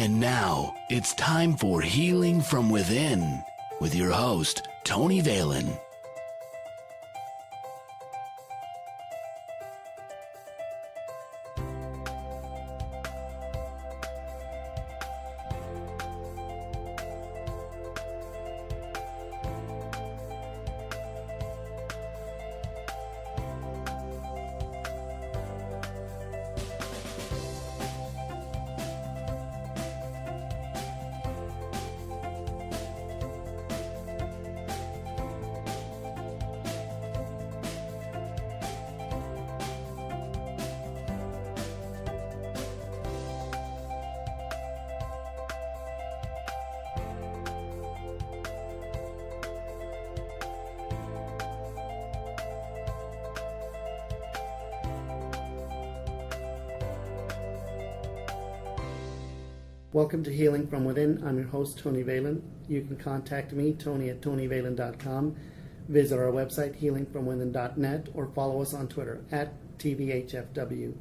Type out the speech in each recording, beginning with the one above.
And now it's time for Healing from Within with your host, Tony Valen. Welcome to Healing from Within. I'm your host, Tony Valen. You can contact me, Tony at TonyValen.com. Visit our website, healingfromwithin.net, or follow us on Twitter at TVHFW.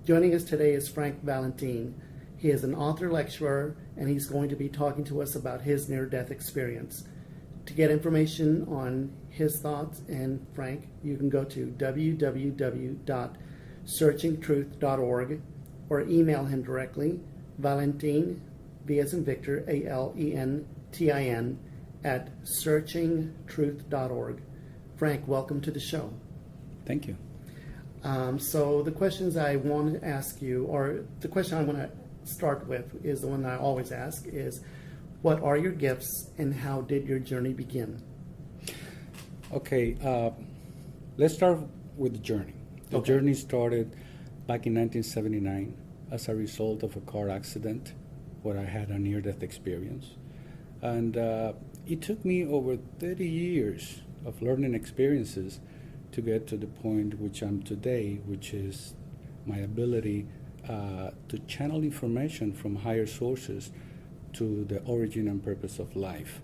Joining us today is Frank Valentin. He is an author lecturer, and he's going to be talking to us about his near-death experience. To get information on his thoughts and Frank, you can go to www.searchingtruth.org or email him directly, Valentin, V as in Victor, Alentin, at searchingtruth.org. Frank, welcome to the show. Thank you. So the questions I want to ask you, or the question I want to start with is the one I always ask, is what are your gifts and how did your journey begin? Okay, let's start with the journey. The journey started back in 1979 as a result of a car accident where I had a near-death experience. And it took me over 30 years of learning experiences to get to the point which I'm today, which is my ability to channel information from higher sources to the origin and purpose of life.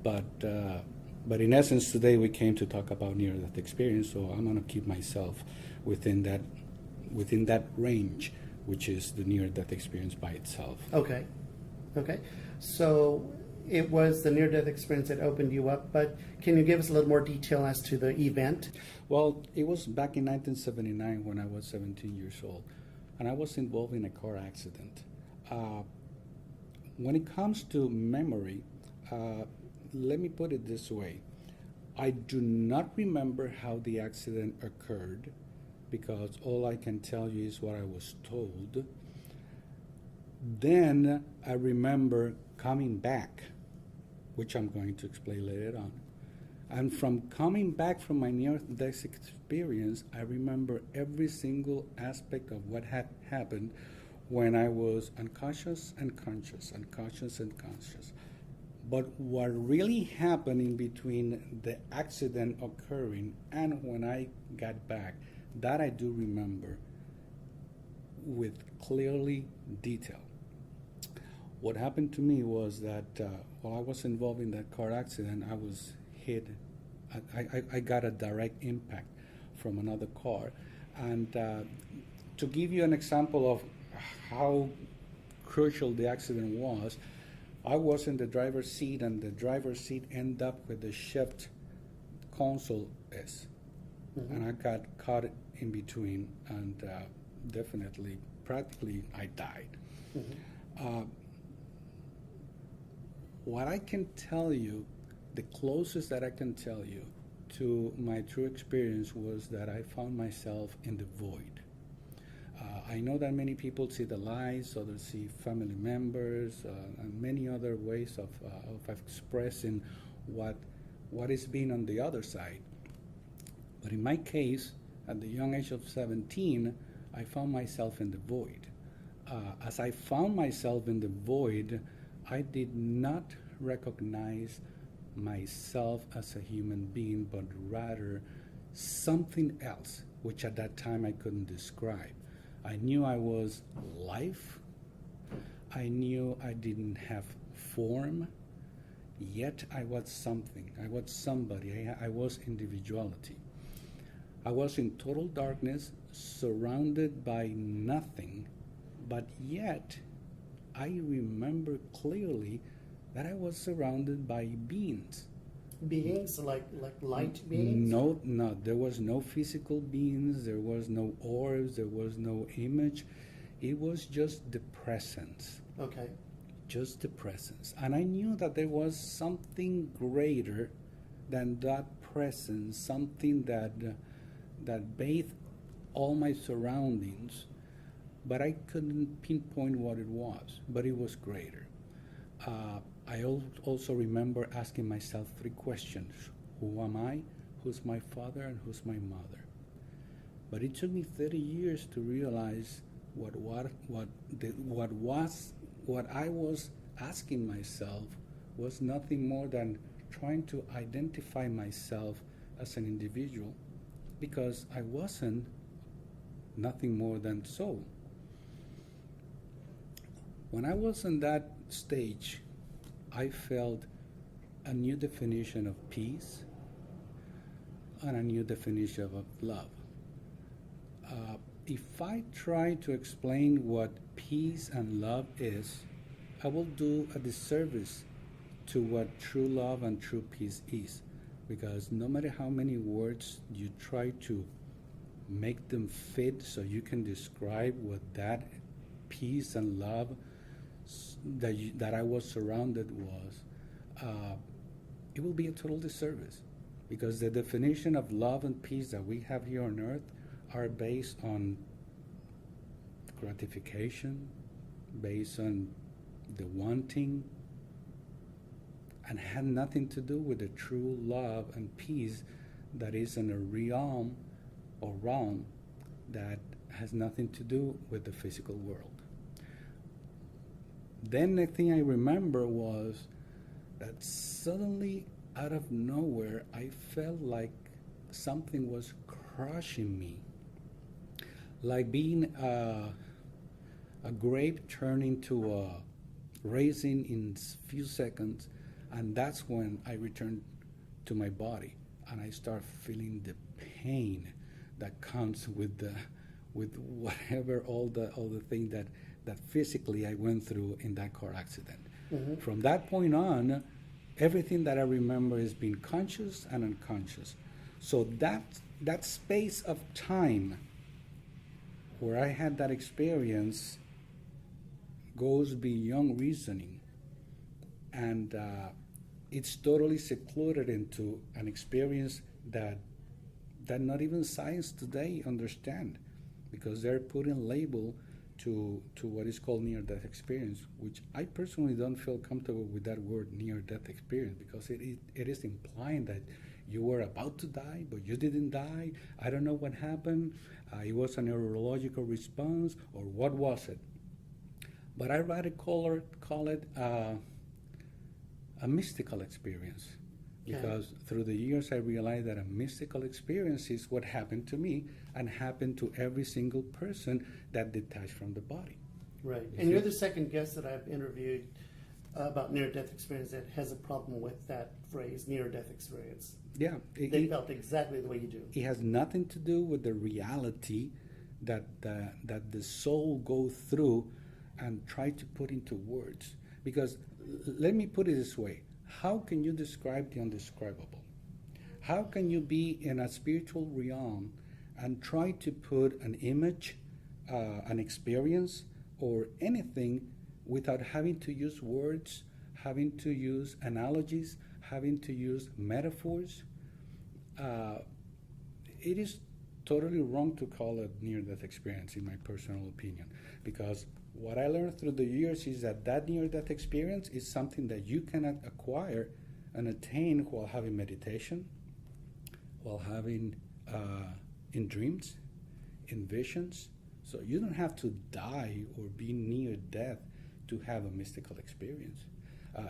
But in essence, today we came to talk about near-death experience, so I'm going to keep myself within that range, which is the near-death experience by itself. Okay. So it was the near-death experience that opened you up, but can you give us a little more detail as to the event? Well, it was back in 1979 when I was 17 years old, and I was involved in a car accident. When it comes to memory, let me put it this way. I do not remember how the accident occurred, because all I can tell you is what I was told. Then I remember coming back, which I'm going to explain later on. And from coming back from my near-death experience, I remember every single aspect of what had happened when I was unconscious and conscious, unconscious and conscious. But what really happened in between the accident occurring and when I got back, that I do remember with clearly detail. What happened to me was that while I was involved in that car accident, I was hit. I got a direct impact from another car. And to give you an example of how crucial the accident was, I was in the driver's seat, and the driver's seat ended up where the shift console is. Mm-hmm. And I got caught in between, and practically, I died. Mm-hmm. What I can tell you, the closest that I can tell you to my true experience was that I found myself in the void. I know that many people see the lights, others see family members, and many other ways of expressing what is being on the other side. But in my case, at the young age of 17, I found myself in the void. As I found myself in the void, I did not recognize myself as a human being, but rather something else, which at that time I couldn't describe. I knew I was life. I knew I didn't have form, yet I was something. I was somebody. I was individuality. I was in total darkness, surrounded by nothing, but yet I remember clearly that I was surrounded by beings. Beings like light beings? No, there was no physical beings, there was no orbs, there was no image. It was just the presence. Okay. Just the presence. And I knew that there was something greater than that presence, something that bathed all my surroundings, but I couldn't pinpoint what it was, but it was greater. I also remember asking myself 3 questions. Who am I? Who's my father? And who's my mother? But it took me 30 years to realize what I was asking myself was nothing more than trying to identify myself as an individual, because I wasn't nothing more than soul. When I was in that stage, I felt a new definition of peace and a new definition of love. If I try to explain what peace and love is, I will do a disservice to what true love and true peace is, because no matter how many words you try to make them fit so you can describe what that peace and love that I was surrounded was, it will be a total disservice, because the definition of love and peace that we have here on earth are based on gratification, based on the wanting, and had nothing to do with the true love and peace that is in a realm that has nothing to do with the physical world. Then the thing I remember was that suddenly, out of nowhere, I felt like something was crushing me, like being a grape turning to a raisin in few seconds, and that's when I returned to my body, and I start feeling the pain that comes with whatever all the thing that physically I went through in that car accident. Mm-hmm. From that point on, everything that I remember is being conscious and unconscious. So that space of time where I had that experience goes beyond reasoning, and it's totally secluded into an experience that not even science today understand, because they're putting label to what is called near-death experience, which I personally don't feel comfortable with that word near-death experience, because it is implying that you were about to die, but you didn't die. I don't know what happened. It was a neurological response, or what was it? But I'd rather call it a mystical experience, because through the years I realized that a mystical experience is what happened to me and happened to every single person that detached from the body. Right. And you're the second guest that I've interviewed about near-death experience that has a problem with that phrase, near-death experience. Yeah. They felt exactly the way you do. It has nothing to do with the reality that the soul goes through and try to put into words. Because let me put it this way. How can you describe the undescribable? How can you be in a spiritual realm and try to put an image, an experience, or anything without having to use words, having to use analogies, having to use metaphors? It is totally wrong to call it near-death experience, in my personal opinion, because what I learned through the years is that near-death experience is something that you cannot acquire and attain while having meditation, while having in dreams, in visions. So you don't have to die or be near death to have a mystical experience.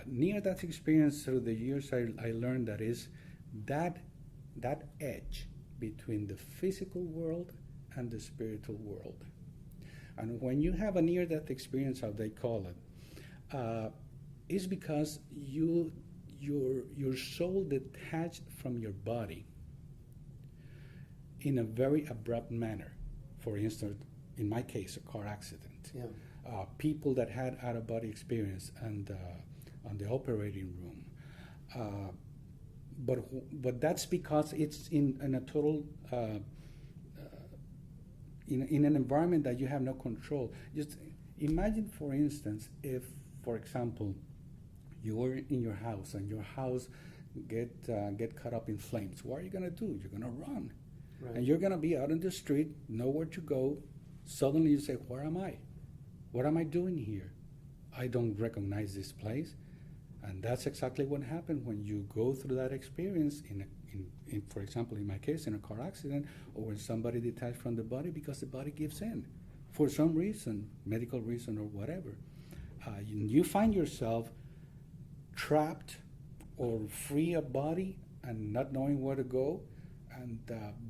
Near-death experience, through the years, I learned that is that edge between the physical world and the spiritual world. And when you have a near-death experience, how they call it, is because your soul detached from your body in a very abrupt manner. For instance, in my case, a car accident. Yeah. people that had out-of-body experience and on the operating room. But that's because it's in a total in an environment that you have no control. Just imagine, for instance, if, for example, you were in your house and your house get caught up in flames. What are you gonna do? You're gonna run, Right. and you're gonna be out in the street, nowhere to go. Suddenly you say, "Where am I? What am I doing here? I don't recognize this place." And that's exactly what happened when you go through that experience in, for example, in my case, in a car accident, or when somebody detached from the body because the body gives in for some reason, medical reason or whatever. You find yourself trapped or free of body and not knowing where to go. And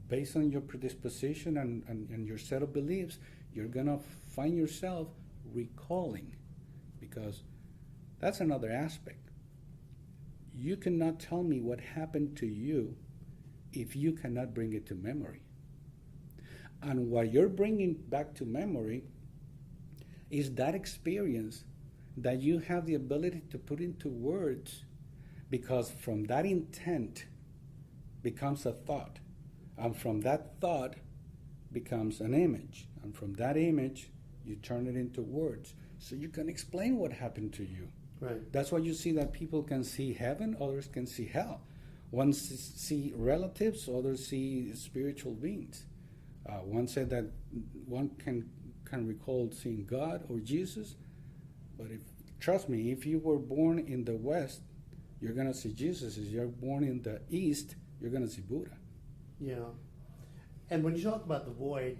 based on your predisposition and your set of beliefs, you're going to find yourself recalling, because that's another aspect. You cannot tell me what happened to you if you cannot bring it to memory. And what you're bringing back to memory is that experience that you have the ability to put into words, because from that intent becomes a thought, and from that thought becomes an image, and from that image you turn it into words, so you can explain what happened to you. Right. That's why you see that people can see heaven, others can see hell. One see relatives, others see spiritual beings. One said that one can recall seeing God or Jesus, but trust me, if you were born in the West, you're going to see Jesus. If you're born in the East, you're going to see Buddha. Yeah. And when you talk about the void,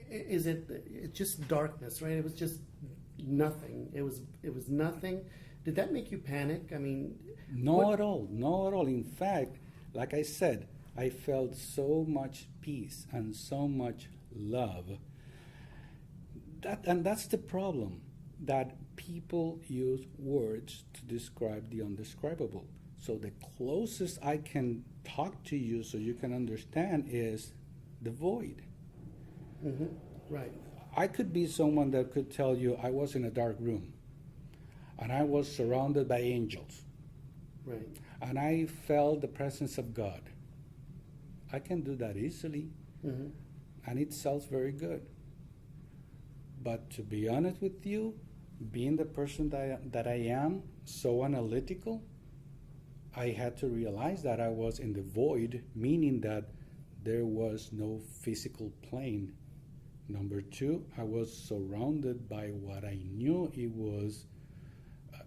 it's just darkness, right? It was just nothing. It was nothing. Did that make you panic? I mean, no at all. In fact, like I said, I felt so much peace and so much love. That's the problem, that people use words to describe the undescribable. So the closest I can talk to you so you can understand is the void. Mm-hmm. Right. I could be someone that could tell you I was in a dark room and I was surrounded by angels. Right. And I felt the presence of God. I can do that easily, Mm-hmm. and it sounds very good. But to be honest with you, being the person that I am, so analytical, I had to realize that I was in the void, meaning that there was no physical plane. Number two, I was surrounded by what I knew it was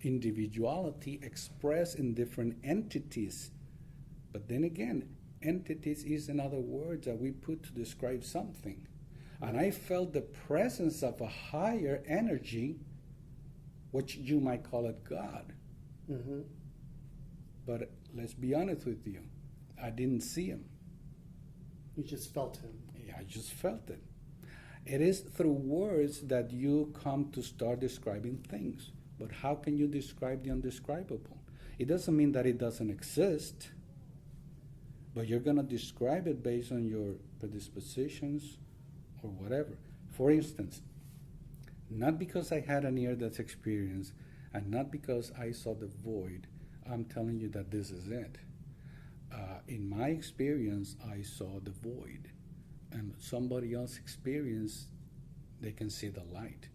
individuality expressed in different entities. But then again, entities is another word that we put to describe something. And I felt the presence of a higher energy, which you might call it God. Mm-hmm. But let's be honest with you, I didn't see him. You just felt him. Yeah, I just felt it. It is through words that you come to start describing things. But how can you describe the undescribable? It doesn't mean that it doesn't exist, but you're going to describe it based on your predispositions or whatever. For instance, not because I had a near-death experience and not because I saw the void, I'm telling you that this is it. In my experience, I saw the void. And somebody else experience, they can see the light.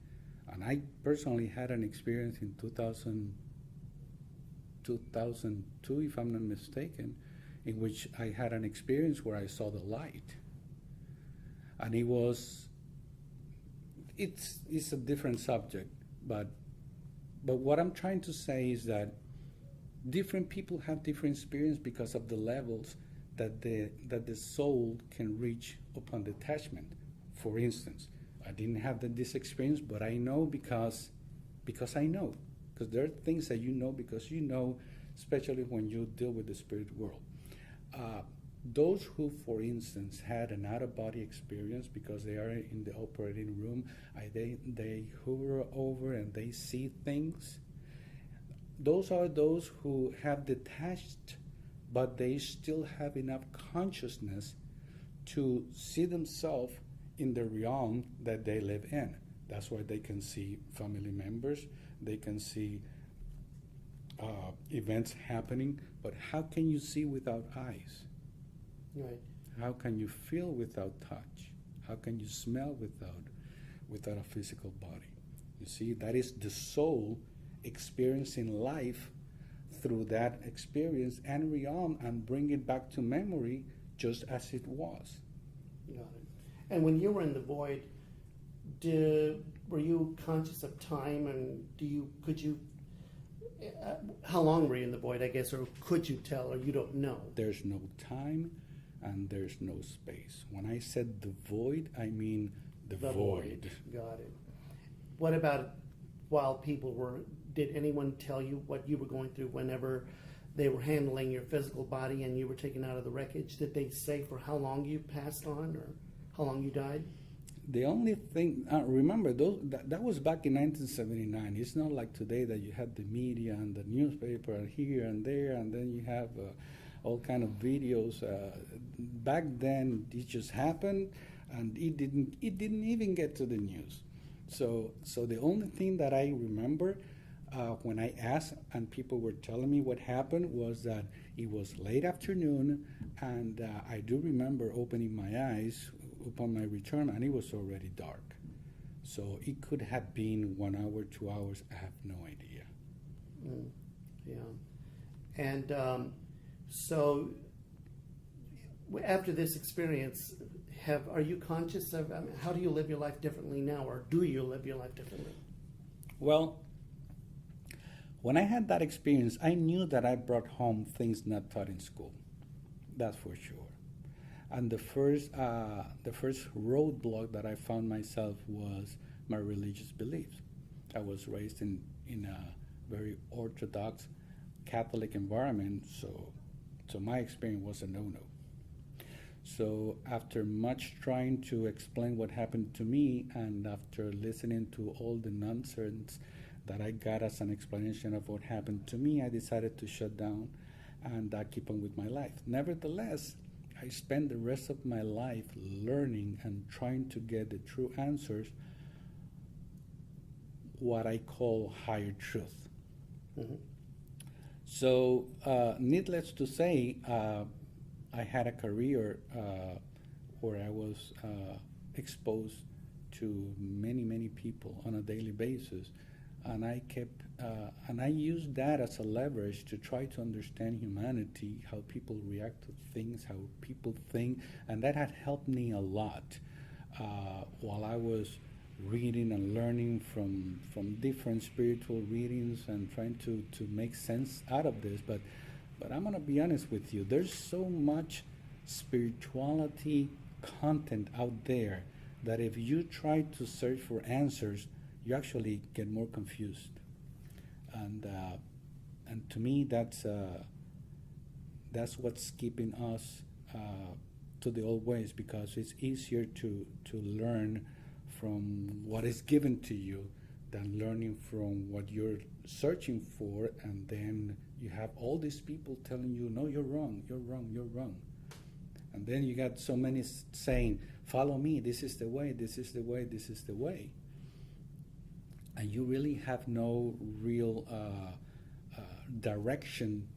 And I personally had an experience in 2002, if I'm not mistaken, in which I had an experience where I saw the light. And it's a different subject, but what I'm trying to say is that different people have different experience because of the levels that the soul can reach upon detachment. For instance, I didn't have this experience, but I know because I know. Because there are things that you know because you know, especially when you deal with the spirit world. Those who, for instance, had an out-of-body experience because they are in the operating room, they hover over and they see things. Those are those who have detached, but they still have enough consciousness to see themselves in the realm that they live in. That's why they can see family members, they can see events happening, but how can you see without eyes? Right. How can you feel without touch? How can you smell without a physical body? You see, that is the soul experiencing life through that experience and realm and bring it back to memory just as it was. Got it. And when you were in the void, were you conscious of time, and how long were you in the void, I guess, or could you tell, or you don't know? There's no time and there's no space. When I said the void, I mean the void. Got it. What about while did anyone tell you what you were going through whenever they were handling your physical body and you were taken out of the wreckage? Did they say for how long you passed on or how long you died? The only thing, remember, that was back in 1979. It's not like today that you had the media and the newspaper and here and there, and then you have all kind of videos. Back then, it just happened, and it didn't even get to the news. So the only thing that I remember when I asked and people were telling me what happened was that it was late afternoon, and I do remember opening my eyes upon my return, and it was already dark. So it could have been 1 hour, 2 hours, I have no idea. Yeah. And so after this experience, are you conscious of, how do you live your life differently now, or do you live your life differently? Well, when I had that experience, I knew that I brought home things not taught in school. That's for sure. And the first roadblock that I found myself was my religious beliefs. I was raised in a very Orthodox Catholic environment, so my experience was a no-no. So after much trying to explain what happened to me, and after listening to all the nonsense that I got as an explanation of what happened to me, I decided to shut down and keep on with my life. Nevertheless, I spent the rest of my life learning and trying to get the true answers, what I call higher truth. Mm-hmm. So, needless to say, I had a career where I was exposed to many people on a daily basis, and I used that as a leverage to try to understand humanity, how people react to things, how people think, and that had helped me a lot while I was reading and learning from different spiritual readings and trying to make sense out of this. But I'm going to be honest with you, there's so much spirituality content out there that if you try to search for answers, you actually get more confused. And to me, that's what's keeping us to the old ways, because it's easier to learn from what is given to you than learning from what you're searching for, and then you have all these people telling you, no, you're wrong, you're wrong, you're wrong. And then you got so many saying, follow me, this is the way, this is the way, this is the way. And you really have no real direction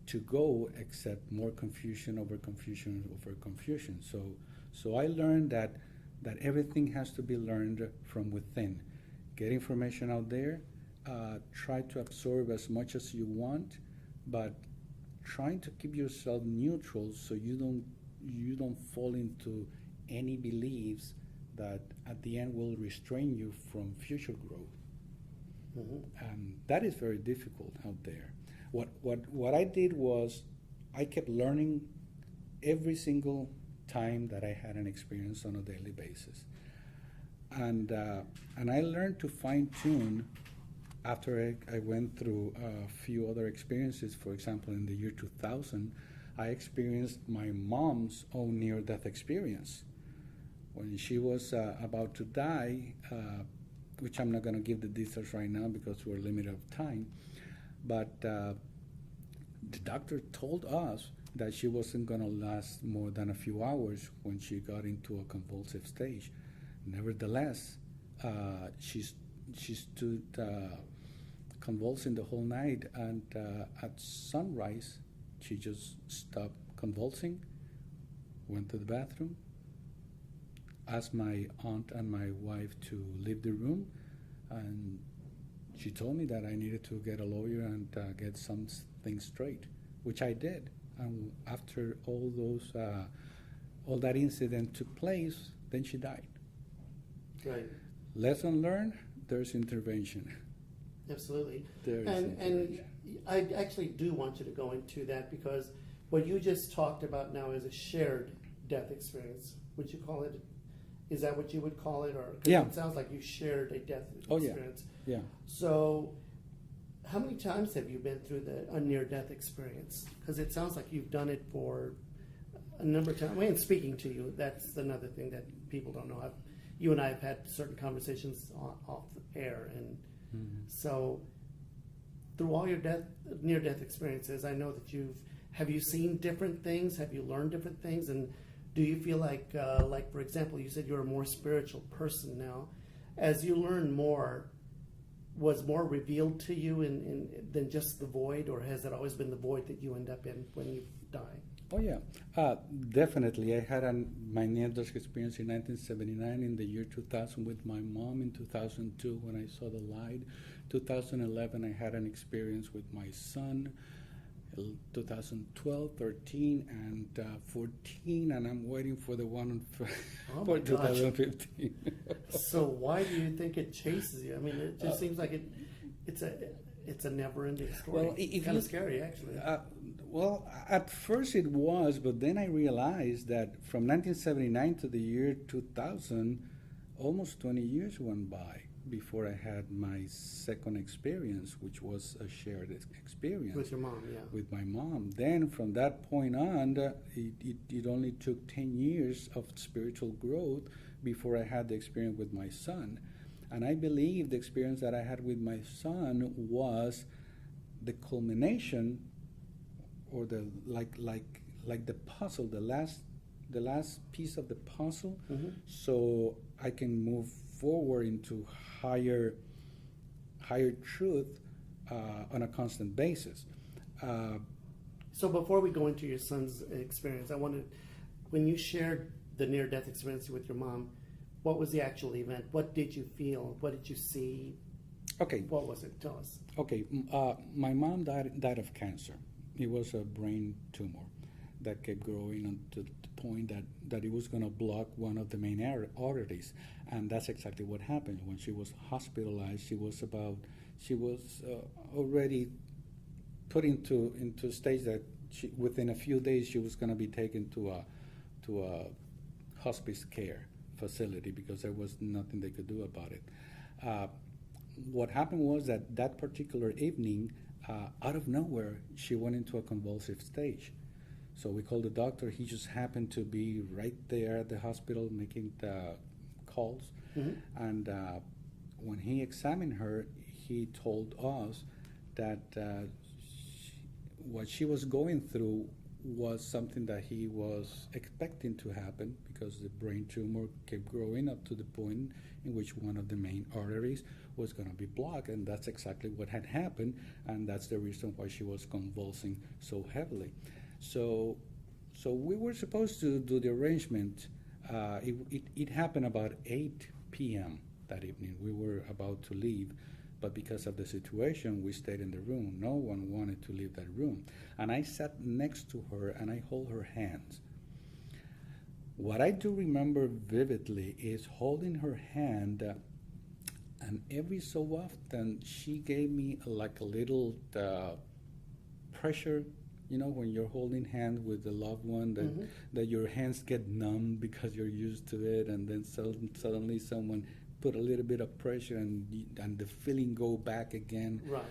to go except more confusion over confusion over confusion. So I learned that everything has to be learned from within. Get information out there, try to absorb as much as you want, but trying to keep yourself neutral so you don't fall into any beliefs that at the end will restrain you from future growth. Mm-hmm. And that is very difficult out there. What I did was I kept learning every single time that I had an experience on a daily basis. And I learned to fine-tune after I went through a few other experiences. For example, in the year 2000, I experienced my mom's own near-death experience. When she was about to die, which I'm not going to give the details right now because we're limited of time, but the doctor told us that she wasn't going to last more than a few hours when she got into a convulsive stage. Nevertheless, she stood convulsing the whole night, and at sunrise, she just stopped convulsing, went to the bathroom, asked my aunt and my wife to leave the room, and she told me that I needed to get a lawyer and get some things straight, which I did. And after all that incident took place, then she died. Right. Lesson learned, there's intervention. Absolutely. There is And intervention. I actually do want you to go into that, because what you just talked about now is a shared death experience. Would you call it? Is that what you would call it? Or 'cause Yeah. it sounds like you shared a death Oh, yeah. experience. Yeah. So, how many times have you been through a near-death experience? Because it sounds like you've done it for a number of times. And speaking to you, that's another thing that people don't know. You and I have had certain conversations off the air, and so through all your near-death experiences, I know that have you seen different things? Have you learned different things? And do you feel like for example, you said you're a more spiritual person now. As you learn more, was more revealed to you than just the void, or has it always been the void that you end up in when you die? Oh yeah, definitely. I had my near-death experience in 1979, in the year 2000 with my mom, in 2002 when I saw the light. 2011 I had an experience with my son. 2012, 13, and 14, and I'm waiting for the one Oh for my gosh. 2015. So why do you think it chases you? I mean, it just seems like it's a never-ending story. Well, if kind of you- scary, actually. Well, at first it was, but then I realized that from 1979 to the year 2000, almost 20 years went by before I had my second experience, which was a shared experience. With your mom, yeah. With my mom. Then from that point on, it only took 10 years of spiritual growth before I had the experience with my son. And I believe the experience that I had with my son was the culmination, or the like the puzzle, the last piece of the puzzle, so I can move forward into higher truth on a constant basis. So before we go into your son's experience, I wanted, when you shared the near-death experience with your mom, what was the actual event? What did you feel? What did you see? Okay. What was it? Tell us. Okay. My mom died of cancer. It was a brain tumor that kept growing to the point that it was going to block one of the main arteries, and that's exactly what happened. When she was hospitalized, she was already put into a stage that within a few days she was going to be taken to a hospice care facility, because there was nothing they could do about it. What happened was that particular evening, out of nowhere, she went into a convulsive stage. So we called the doctor. He just happened to be right there at the hospital making the calls. And when he examined her, he told us that what she was going through was something that he was expecting to happen, because the brain tumor kept growing up to the point in which one of the main arteries was going to be blocked, and that's exactly what had happened, and that's the reason why she was convulsing so heavily. So we were supposed to do the arrangement. It happened about 8 p.m. that evening. We were about to leave, but because of the situation, we stayed in the room. No one wanted to leave that room. And I sat next to her and I hold her hands. What I do remember vividly is holding her hand, and every so often she gave me like a little pressure. You know, when you're holding hands with a loved one, that your hands get numb because you're used to it, and then suddenly someone put a little bit of pressure, and the feeling go back again, Right.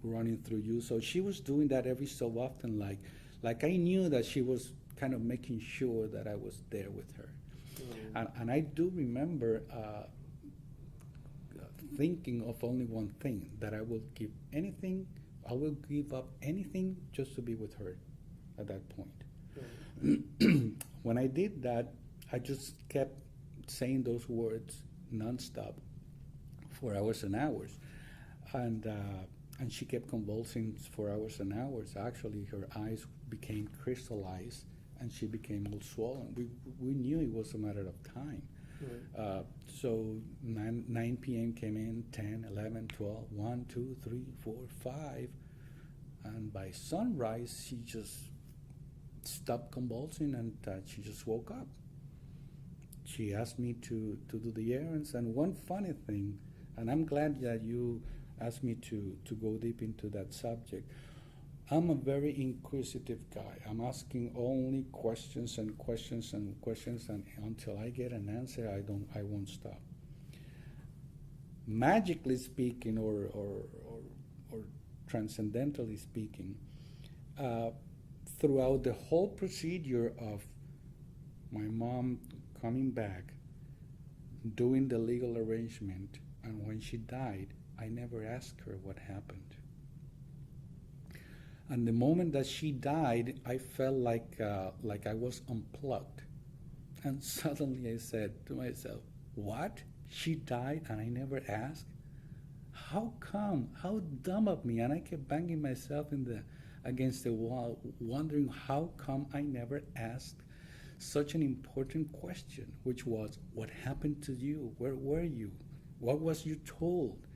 Running through you. So she was doing that every so often, like I knew that she was kind of making sure that I was there with her. And I do remember thinking of only one thing, that I will give up anything just to be with her at that point. When I did that, I just kept saying those words, nonstop for hours and hours. And she kept convulsing for hours and hours. Actually, her eyes became crystallized and she became all swollen. We knew it was a matter of time. Right. So 9 p.m. came in, 10, 11, 12, 1, 2, 3, 4, 5. And by sunrise, she just stopped convulsing and she just woke up. She asked me to do the errands. And one funny thing, and I'm glad that you asked me to go deep into that subject. I'm a very inquisitive guy. I'm asking only questions and questions and questions, and until I get an answer, I won't stop. Magically speaking, or transcendentally speaking, throughout the whole procedure of my mom coming back, doing the legal arrangement, and when she died, I never asked her what happened. And the moment that she died, I felt like I was unplugged. And suddenly I said to myself, what? She died and I never asked? How come? How dumb of me? And I kept banging myself against the wall, wondering how come I never asked such an important question, which was, what happened to you? Where were you? What was you told?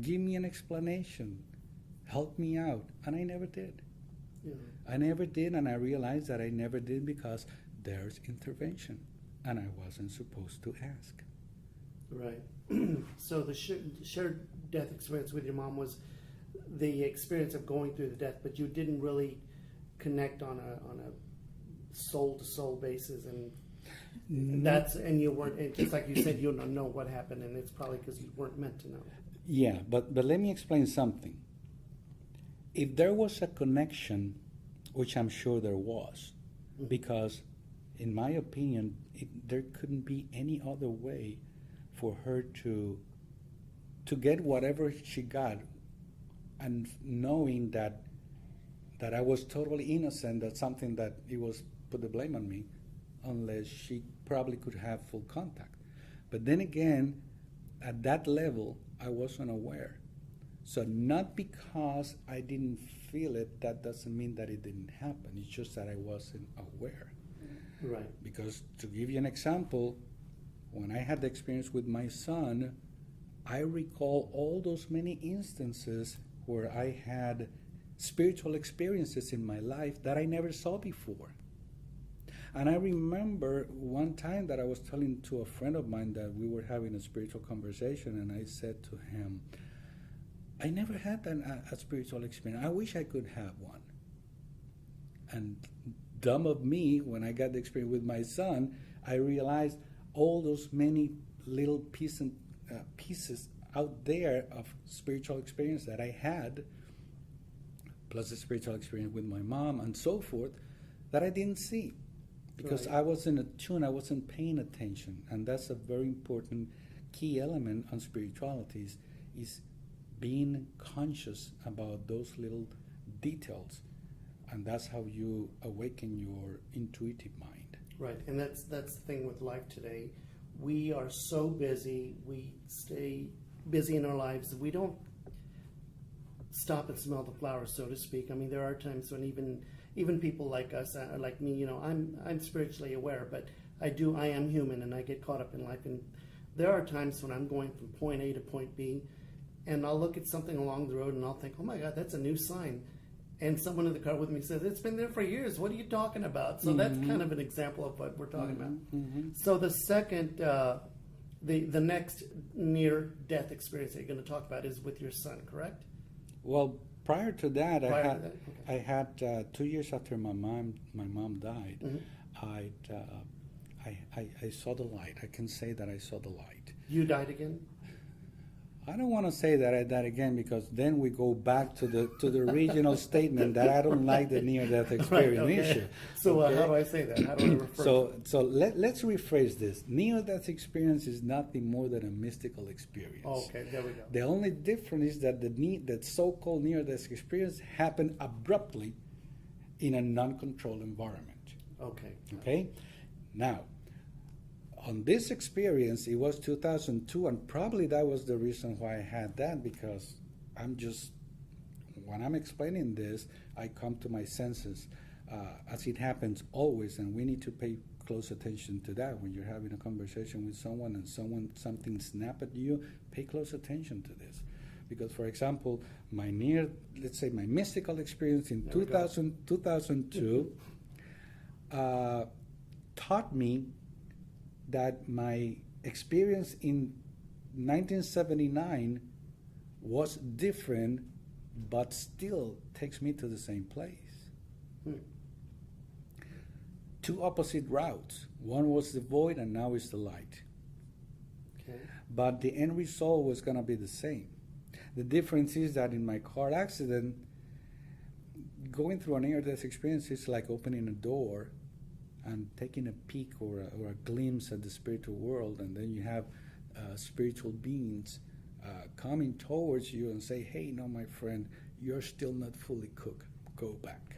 Give me an explanation. Help me out. And I never did. Yeah. I never did, and I realized that I never did because there's intervention, and I wasn't supposed to ask. Right. So the shared death experience with your mom was the experience of going through the death, but you didn't really connect on a soul to soul basis, and you weren't. And just like you said, you don't know what happened, and it's probably because you weren't meant to know. Yeah, but let me explain something. If there was a connection, which I'm sure there was, because in my opinion, there couldn't be any other way for her to get whatever she got, and knowing that I was totally innocent, that something that it was put the blame on me, unless she probably could have full contact. But then again, at that level, I wasn't aware. So not because I didn't feel it, that doesn't mean that it didn't happen. It's just that I wasn't aware. Right. Because to give you an example, when I had the experience with my son, I recall all those many instances where I had spiritual experiences in my life that I never saw before. And I remember one time that I was telling to a friend of mine that we were having a spiritual conversation, and I said to him, I never had a spiritual experience. I wish I could have one. And dumb of me, when I got the experience with my son, I realized all those many little pieces out there of spiritual experience that I had, plus the spiritual experience with my mom and so forth, that I didn't see. Because I wasn't attuned, I wasn't paying attention. And that's a very important key element on spirituality is being conscious about those little details. And that's how you awaken your intuitive mind. Right, and that's the thing with life today. We are so busy, we stay busy in our lives, we don't stop and smell the flowers, so to speak. I mean, there are times when even people like us, like me, I'm spiritually aware, but I am human, and I get caught up in life. And there are times when I'm going from point A to point B, and I'll look at something along the road, and I'll think, oh my God, that's a new sign. And someone in the car with me says, it's been there for years. What are you talking about? So that's kind of an example of what we're talking about. Mm-hmm. So the second, the next near-death experience that you're going to talk about is with your son, correct? Well, prior to that, I had 2 years after my mom died, I saw the light. I can say that I saw the light. You died again? I don't want to say that I died again, because then we go back to the original statement that I don't like the near-death experience issue. So how do I say that? How do I refer to it? So let's rephrase this. Near-death experience is nothing more than a mystical experience. Okay, there we go. The only difference is that that so-called near-death experience happened abruptly in a non-controlled environment. Okay. Okay? Now, on this experience, it was 2002, and probably that was the reason why I had that, because when I'm explaining this, I come to my senses, as it happens always, and we need to pay close attention to that. When you're having a conversation with someone and something snap at you, pay close attention to this. Because, for example, let's say my mystical experience in 2002 taught me that my experience in 1979 was different, but still takes me to the same place. Two opposite routes. One was the void, and now is the light. Okay. But the end result was going to be the same. The difference is that in my car accident, going through a near-death experience is like opening a door and taking a peek or a glimpse at the spiritual world, and then you have spiritual beings coming towards you and say, hey, no, my friend, you're still not fully cooked. Go back.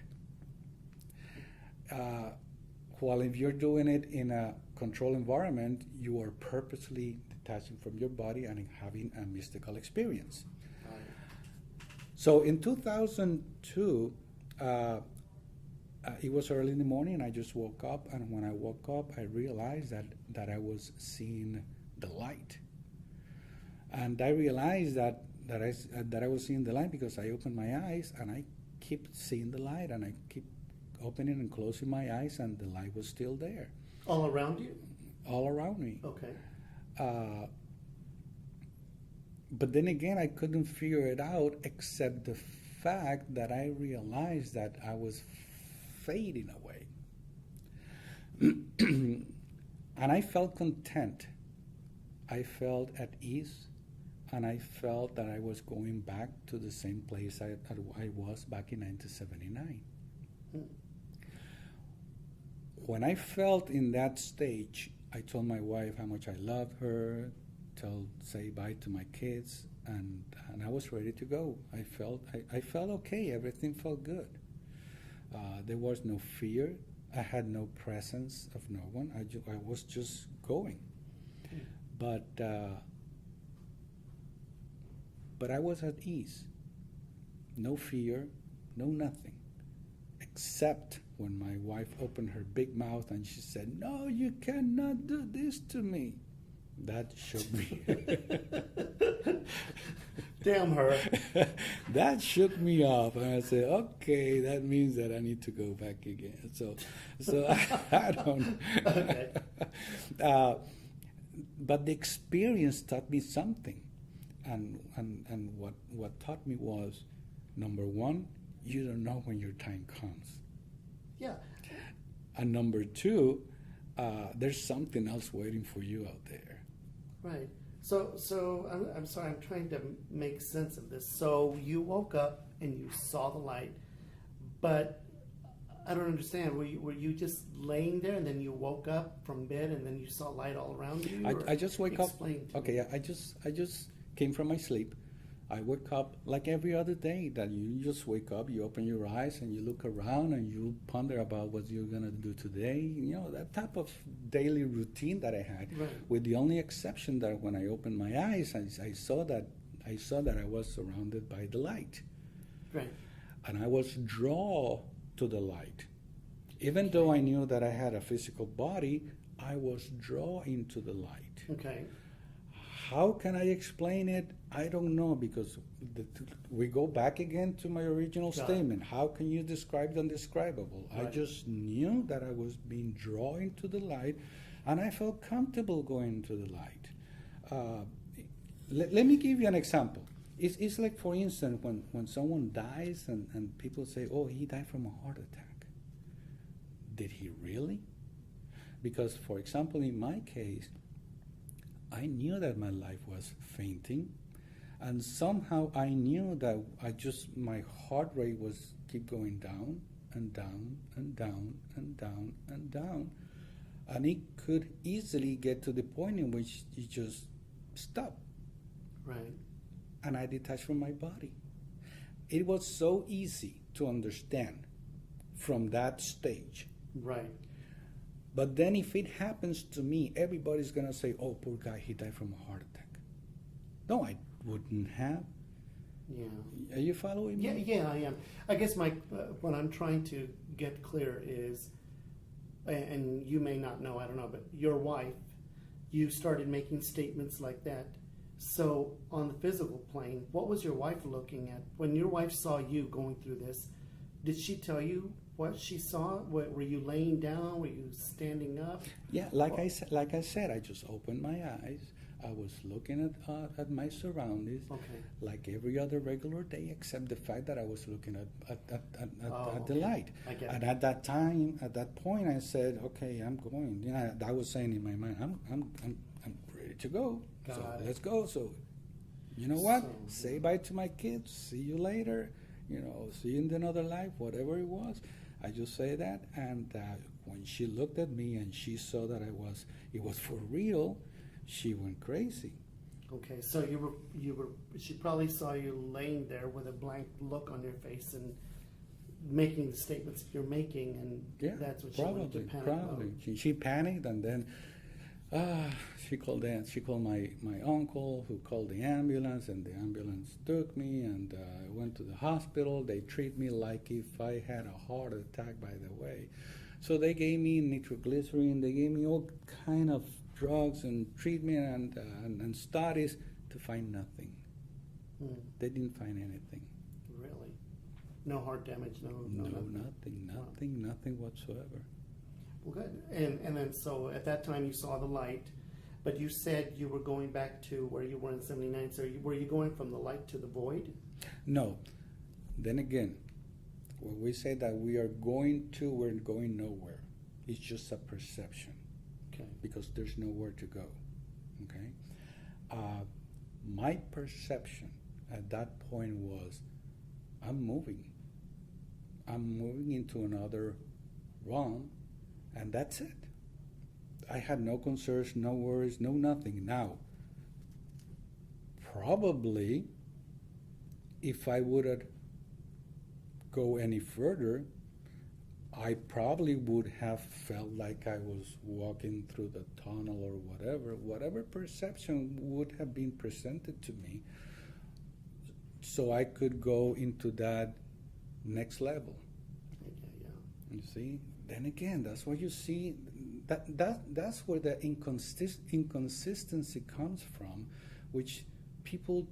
While if you're doing it in a controlled environment, you are purposely detaching from your body and having a mystical experience. So in 2002, it was early in the morning. I just woke up, and when I woke up, I realized that I was seeing the light. And I realized that I was seeing the light because I opened my eyes, and I keep seeing the light, and I keep opening and closing my eyes, and the light was still there. All around you? All around me. Okay. But then again, I couldn't figure it out, except the fact that I realized that I was fading away. And I felt content. I felt at ease, and I felt that I was going back to the same place I was back in 1979. When I felt in that stage, I told my wife how much I loved her, say bye to my kids, and I was ready to go. I felt okay. Everything felt good. There was no fear. I had no presence of no one. I was just going. But I was at ease. No fear, no nothing. Except when my wife opened her big mouth and she said, "No, you cannot do this to me." That shook me. Damn her. That shook me off, and I said, "Okay, that means that I need to go back again." So I don't. Okay. But the experience taught me something, and what taught me was, number one, you don't know when your time comes. Yeah. And number two, there's something else waiting for you out there. Right. So I'm sorry, I'm trying to make sense of this. So you woke up and you saw the light, but I don't understand. Were you just laying there and then you woke up from bed and then you saw light all around you? I just wake up. Explain to me. Okay, I just came from my sleep. I woke up like every other day, that you just wake up, you open your eyes, and you look around, and you ponder about what you're going to do today. You know, that type of daily routine that I had, Right. with the only exception that when I opened my eyes, I saw that I was surrounded by the light. Right. And I was drawn to the light. Even though I knew that I had a physical body, I was drawn into the light. Okay. How can I explain it? I don't know, because we go back again to my original statement. How can you describe the undescribable? Right. I just knew that I was being drawn into the light, and I felt comfortable going into the light. Let me give you an example. It's like, for instance, when someone dies and people say, "Oh, he died from a heart attack." Did he really? Because, for example, in my case, I knew that my life was fainting, and somehow I knew that my heart rate was keep going down and down and down and down and down, and it could easily get to the point in which it just stopped. Right. And I detached from my body. It was so easy to understand from that stage. Right. But then if it happens to me, everybody's going to say, oh, poor guy, he died from a heart attack. No, I wouldn't have. Yeah. Are you following me? Yeah, I am. I guess my what I'm trying to get clear is, and you may not know, I don't know, but your wife, you started making statements like that. So on the physical plane, what was your wife looking at? When your wife saw you going through this, did she tell you what she saw? Were you laying down? Were you standing up? Yeah, like I said, I just opened my eyes. I was looking at my surroundings, Okay. like every other regular day, except the fact that I was looking at the okay. light. I get And it. at that point, I said, "Okay, I'm going." You know, I was saying in my mind, "I'm ready to go. Got so it. let's go." So, you know what? So- Say bye to my kids. See you later. You know, see you in another life, whatever it was. I just say that, and when she looked at me and she saw that it was for real. She went crazy. Okay, so you were. She probably saw you laying there with a blank look on your face and making the statements you're making, and Yeah, that's what she wanted to panic probably. about. She panicked, and then she called my uncle, who called the ambulance, and the ambulance took me, and I went to the hospital. They treat me like if I had a heart attack, by the way. So they gave me nitroglycerin. They gave me all kind of drugs and treatment and studies to find nothing. Hmm. They didn't find anything. Really? No heart damage, no Nothing, nothing whatsoever. Well, good. And then so at that time you saw the light, but you said you were going back to where you were in '79. So were you going from the light to the void? No. Then again, when we say that we're going nowhere. It's just a perception. Okay. Because there's nowhere to go. Okay? My perception at that point was, I'm moving. I'm moving into another realm, and that's it. I had no concerns, no worries, no nothing. Now, probably, if I would go any further, I probably would have felt like I was walking through the tunnel or whatever perception would have been presented to me, so I could go into that next level. Yeah. You see? Then again, that's what you see. That's where the inconsistency comes from, which people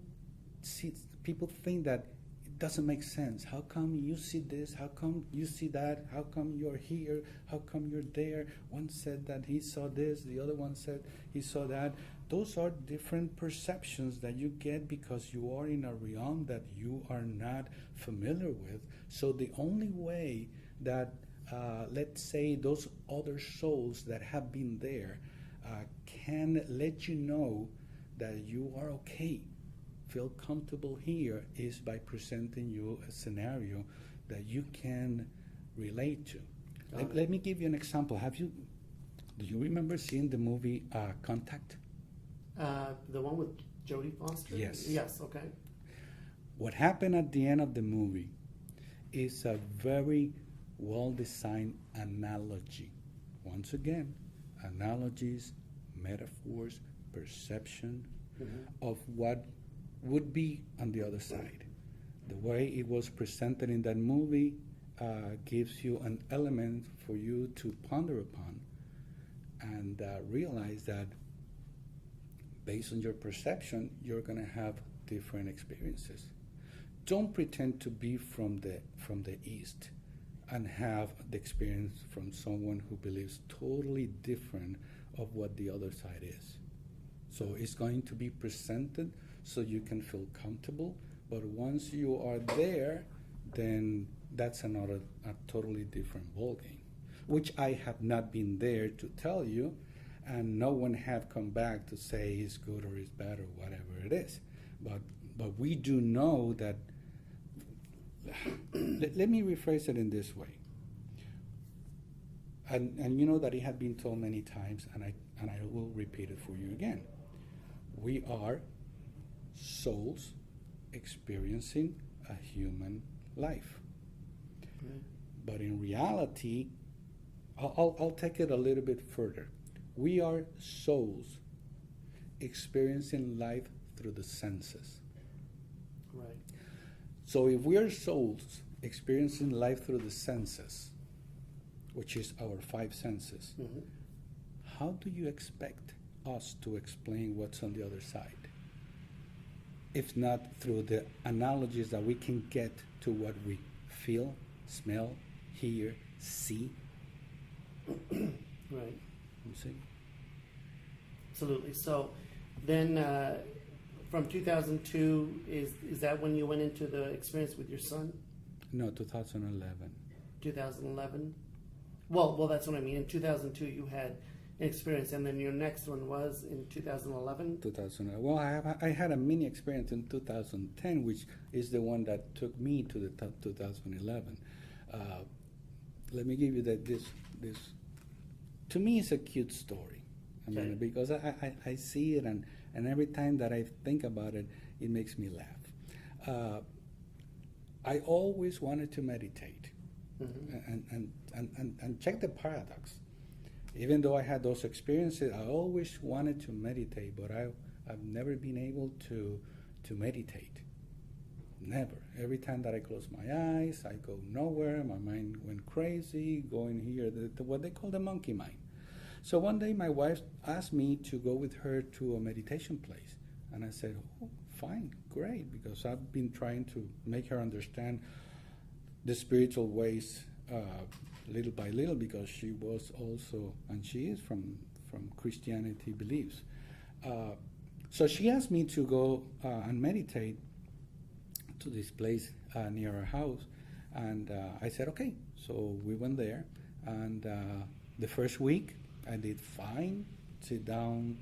think that doesn't make sense. How come you see this? How come you see that? How come you're here? How come you're there? One said that he saw this, the other one said he saw that. Those are different perceptions that you get because you are in a realm that you are not familiar with. So the only way that, let's say, those other souls that have been there can let you know that you are okay, feel comfortable here, is by presenting you a scenario that you can relate to. Let me give you an example. Do you remember seeing the movie Contact? The one with Jodie Foster? Yes. Yes, okay. What happened at the end of the movie is a very well-designed analogy. Once again, analogies, metaphors, perception of what would be on the other side. The way it was presented in that movie gives you an element for you to ponder upon and realize that based on your perception, you're going to have different experiences. Don't pretend to be from the East and have the experience from someone who believes totally different of what the other side is. So it's going to be presented so you can feel comfortable, but once you are there, then that's a totally different ballgame, which I have not been there to tell you, and no one have come back to say it's good or it's bad or whatever it is. But we do know that. Let me rephrase it in this way. And you know that it had been told many times, and I will repeat it for you again. We are souls experiencing a human life. But in reality, I'll take it a little bit further. We are souls experiencing life through the senses. Right. So if we are souls experiencing life through the senses, which is our five senses, Mm-hmm. how do you expect us to explain what's on the other side? If not through the analogies that we can get to what we feel, smell, hear, see. Right. You see? Absolutely. So then from 2002, is that when you went into the experience with your son? No, 2011. 2011? Well, that's what I mean. In 2002, you had an experience, and then your next one was in 2011? 2000. Well, I had a mini experience in 2010, which is the one that took me to the 2011. Let me give you this. To me, it's a cute story. I mean, Okay. because I see it, and every time that I think about it, it makes me laugh. I always wanted to meditate, Mm-hmm. and check the paradox. Even though I had those experiences, I always wanted to meditate, but I've never been able to meditate. Never. Every time that I close my eyes, I go nowhere. My mind went crazy, going here, what they call the monkey mind. So one day my wife asked me to go with her to a meditation place. And I said, oh, fine, great, because I've been trying to make her understand the spiritual ways little by little, because she was also, and she is from Christianity beliefs. So she asked me to go and meditate to this place near our house, and I said okay. So we went there, and the first week I did fine. Sit down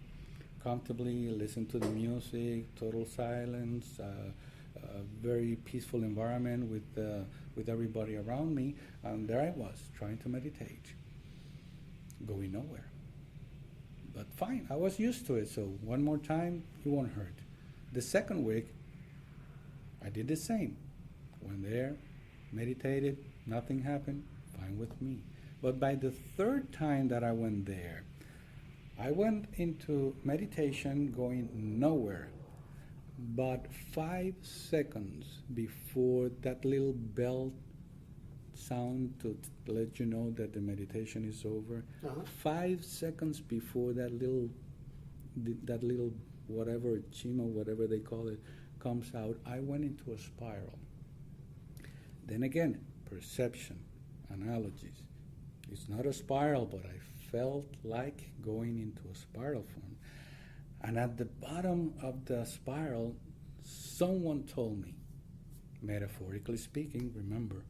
comfortably, listen to the music, total silence, very peaceful environment with everybody around me, and there I was trying to meditate, going nowhere. But fine, I was used to it. So one more time, it won't hurt. The second week, I did the same. Went there, meditated, nothing happened, fine with me. But by the third time that I went there, I went into meditation going nowhere. But 5 seconds before that little bell sound to let you know that the meditation is over, 5 seconds before that little whatever, chima, whatever they call it, comes out, I went into a spiral. Then again, perception, analogies. It's not a spiral, but I felt like going into a spiral form. And at the bottom of the spiral, someone told me, metaphorically speaking, remember,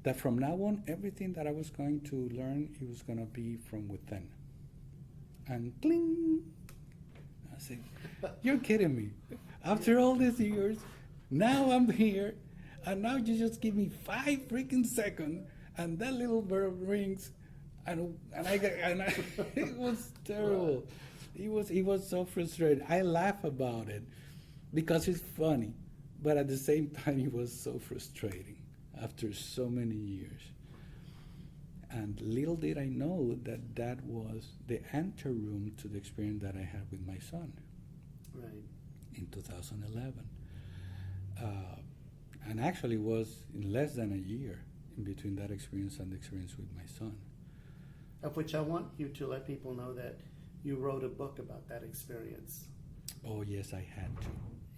that from now on, everything that I was going to learn, it was going to be from within. And cling! I said, you're kidding me. After all these years, now I'm here, and now you just give me 5 freaking seconds, and that little bell rings, and it was terrible. He was so frustrated. I laugh about it because it's funny, but at the same time, it was so frustrating after so many years. And little did I know that that was the anteroom to the experience that I had with my son. Right. In 2011. And actually was in less than a year in between that experience and the experience with my son. Of which I want you to let people know that you wrote a book about that experience. Oh, yes, I had to.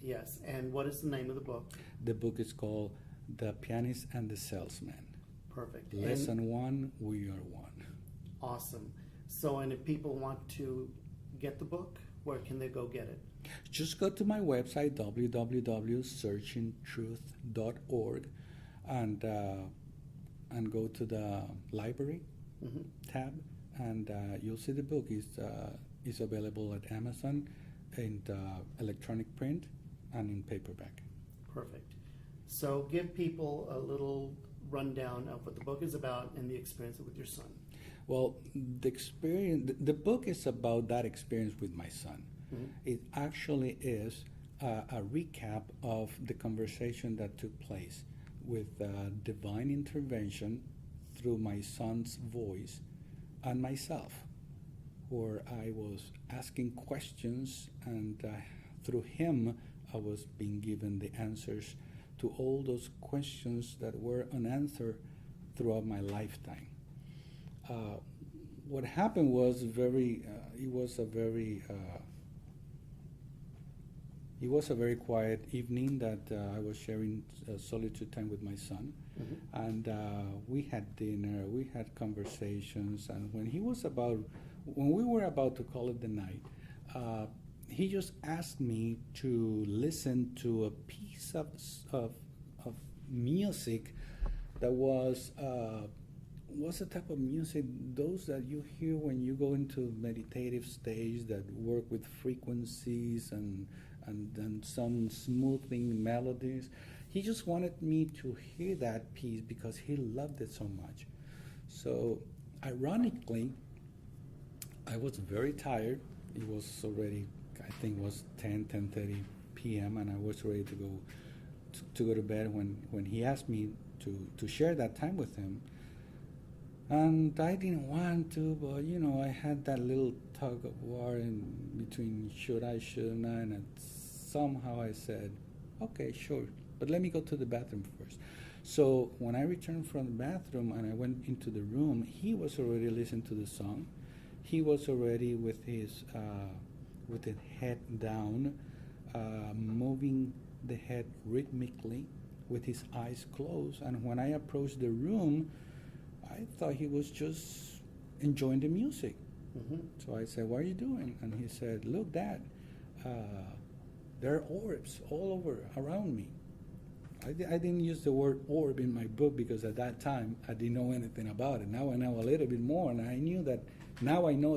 Yes, and what is the name of the book? The book is called The Pianist and the Salesman. Perfect. Lesson 1, We Are One. Awesome. So, and if people want to get the book, where can they go get it? Just go to my website, www.searchingtruth.org, and go to the library tab, and you'll see the book is available at Amazon in electronic print and in paperback. Perfect. So give people a little rundown of what the book is about and the experience with your son. Well, the book is about that experience with my son. It actually is a recap of the conversation that took place with divine intervention through my son's voice and myself, where I was asking questions, and through him, I was being given the answers to all those questions that were unanswered throughout my lifetime. What happened was it was a very quiet evening that I was sharing solitude time with my son, and we had dinner, we had conversations, and when we were about to call it the night, he just asked me to listen to a piece of music that was a type of music, those that you hear when you go into meditative stage that work with frequencies and some smoothing melodies. He just wanted me to hear that piece because he loved it so much. So ironically, I was very tired. It was already, I think it was 10:30 p.m. and I was ready to go to bed when he asked me to share that time with him. And I didn't want to, but I had that little tug of war in between should I, shouldn't I, and somehow I said, okay, sure, but let me go to the bathroom first. So when I returned from the bathroom and I went into the room, he was already listening to the song. He was already with his head down, moving the head rhythmically with his eyes closed. And when I approached the room, I thought he was just enjoying the music. So I said, what are you doing? And he said, look, Dad, there are orbs all over around me. I didn't use the word orb in my book because at that time I didn't know anything about it. Now I know a little bit more, and I know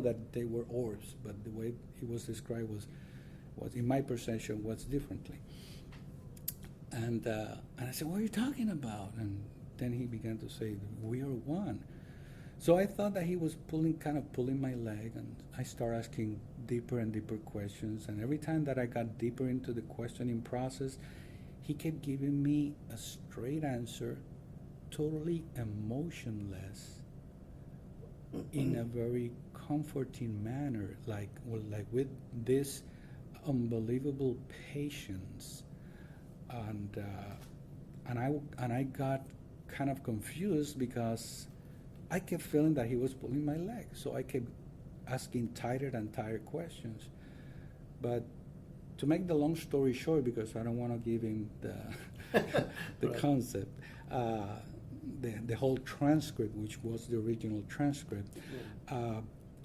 that they were orbs, but the way it was described was in my perception was differently. And I said, what are you talking about? And then he began to say, we are one. So I thought that he was kind of pulling my leg, and I started asking deeper and deeper questions. And every time that I got deeper into the questioning process, he kept giving me a straight answer, totally emotionless, in a very comforting manner, like with this unbelievable patience. And I got kind of confused because I kept feeling that he was pulling my leg. So I kept asking tighter and tighter questions. But to make the long story short, because I don't want to give him the Right. concept, the whole transcript, which was the original transcript,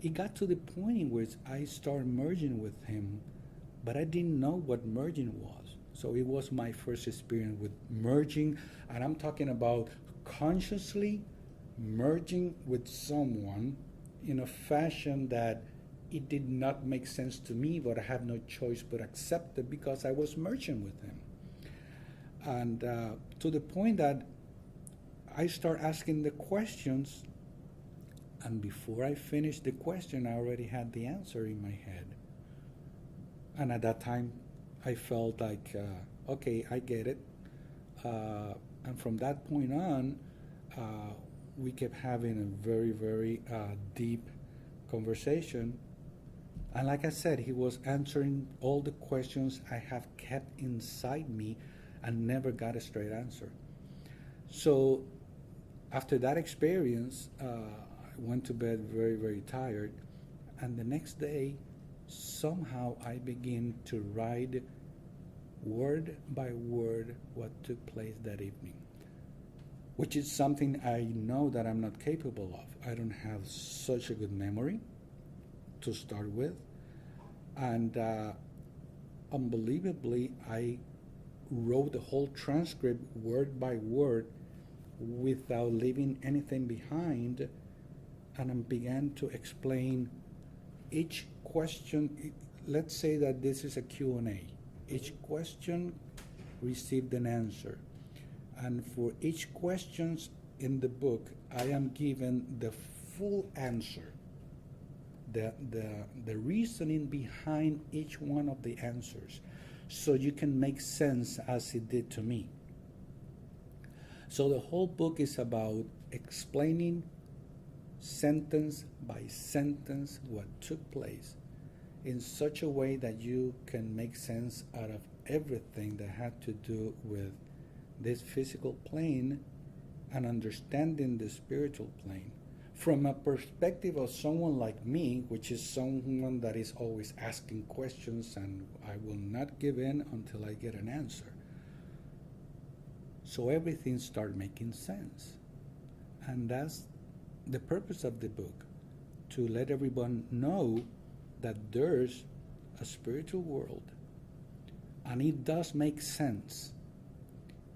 it got to the point in which I started merging with him, but I didn't know what merging was. So it was my first experience with merging, and I'm talking about consciously merging with someone in a fashion that it did not make sense to me, but I had no choice but accept it because I was merging with him. And to the point that I start asking the questions, and before I finished the question, I already had the answer in my head. And at that time, I felt like, okay, I get it. And from that point on, we kept having a very, very deep conversation. And like I said, he was answering all the questions I have kept inside me and never got a straight answer. So after that experience, I went to bed very, very tired. And the next day, somehow I began to write word by word what took place that evening, which is something I know that I'm not capable of. I don't have such a good memory to start with. And unbelievably, I wrote the whole transcript word by word without leaving anything behind, and I began to explain each question. Let's say that this is a Q&A. Each question received an answer. And for each question in the book, I am given the full answer, the reasoning behind each one of the answers, so you can make sense as it did to me. So the whole book is about explaining sentence by sentence what took place in such a way that you can make sense out of everything that had to do with this physical plane and understanding the spiritual plane from a perspective of someone like me, which is someone that is always asking questions, and I will not give in until I get an answer. So everything started making sense. And that's the purpose of the book, to let everyone know that there's a spiritual world, and it does make sense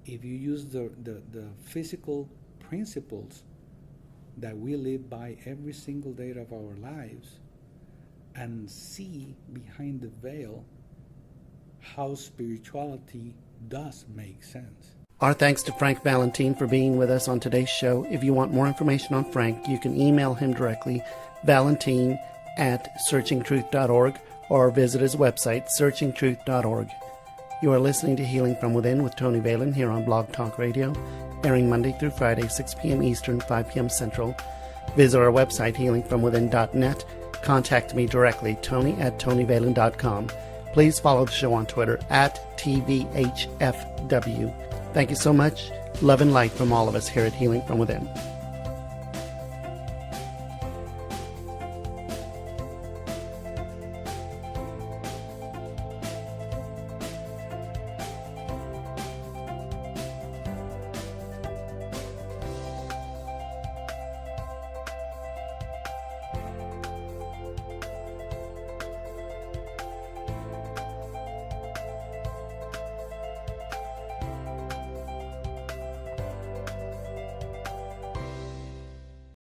if you use the physical principles that we live by every single day of our lives and see behind the veil how spirituality does make sense. Our thanks to Frank Valentin for being with us on today's show. If you want more information on Frank, you can email him directly, valentin@searchingtruth.org, or visit his website, searchingtruth.org. You are listening to Healing from Within with Tony Valen here on Blog Talk Radio, airing Monday through Friday, 6 p.m. Eastern, 5 p.m. Central. Visit our website, healingfromwithin.net. Contact me directly, tony@tonyvalen.com. Please follow the show on Twitter, @TVHFW. Thank you so much. Love and light from all of us here at Healing from Within.